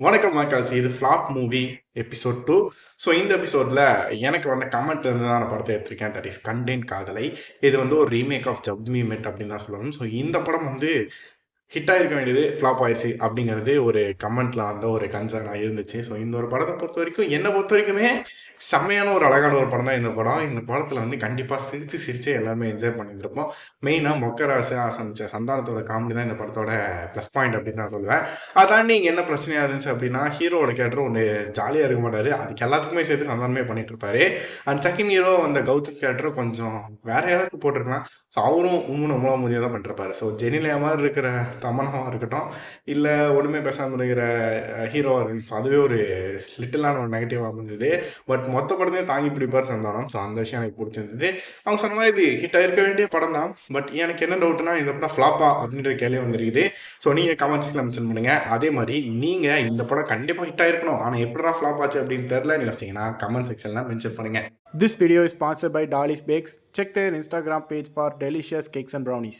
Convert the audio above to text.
வணக்கம் மக்கள்ஸ், இது flop movie episode 2. So இந்த எபிசோட்ல எனக்கு வந்த கமெண்ட் இருந்து தான் நான் படத்தை எடுத்திருக்கேன். தட் இஸ் கண்டேன் காதலை. இது வந்து ஒரு ரீமேக் ஆஃப் ஜப் மீ மெட் அப்படின்னு தான் சொல்லணும். ஸோ இந்த படம் வந்து ஹிட் ஆயிருக்க வேண்டியது ஃப்ளாப் ஆயிடுச்சு அப்படிங்கிறது ஒரு கமெண்ட்ல வந்த ஒரு கன்சர்னாக இருந்துச்சு. ஸோ இந்த ஒரு படத்தை பொறுத்த வரைக்கும் என்னை பொறுத்த வரைக்குமே செம்மையான ஒரு அழகான ஒரு படம் தான் இந்த படம். இந்த படத்தில் வந்து கண்டிப்பாக சிரிச்சு எல்லாருமே என்ஜாய் பண்ணியிருந்திருப்போம். மெயினாக மொக்கராசு ஆரம்பிச்ச சந்தானத்தோட காமெடி தான் இந்த படத்தோட ப்ளஸ் பாயிண்ட் அப்படின்னு நான் சொல்லுவேன். அதாண்டி இங்கே என்ன பிரச்சனையாக இருந்துச்சு அப்படின்னா, ஹீரோட கேரக்டர் ஒன்று ஜாலியாக இருக்க மாட்டார். அதுக்கு எல்லாத்துக்குமே சேர்த்து சந்தானமே பண்ணிட்டு இருப்பாரு. அண்ட் செகண்ட் ஹீரோ அந்த கௌதம் கேரக்டர் கொஞ்சம் வேற யாராச்சும் போட்டிருக்கலாம். ஸோ அவரும் மூணு முடியாக தான் பண்ணிருப்பாரு. ஸோ ஜெனிலியா மாதிரி இருக்கிற தமனாவாக இருக்கட்டும், இல்லை ஒன்றுமே பேசாமல் இருக்கிற ஹீரோவாக இருக்கட்டும், அதுவே ஒரு லிட்டிலான ஒரு நெகட்டிவாக அமைஞ்சது. பட் மொத்த படத்தையும் தாங்கி பிடிப்பார் சந்தானம். ஸோ அந்த விஷயம் எனக்கு பிடிச்சிருந்தது. அவங்க சொன்ன மாதிரி இது ஹிட் ஆயிருக்க வேண்டிய படம் தான். பட் எனக்கு என்ன டவுட்னா, இந்த படம் ஃப்ளாப்பா அப்படின்ற கேள்வி வந்துருக்குது. ஸோ நீங்கள் கமெண்ட்ஸில் மென்ஷன் பண்ணுங்க. அதே மாதிரி நீங்கள் இந்த படம் கண்டிப்பாக ஹிட் ஆயிருக்கணும், ஆனால் எப்படா ஃப்ளாப் ஆச்சு அப்படின்னு தெரியல யோசிச்சிங்கன்னா கமெண்ட் செக்ஷனில் மென்ஷன் பண்ணுங்க. This video is sponsored by Dolly's Bakes. Check their Instagram page for delicious cakes and brownies.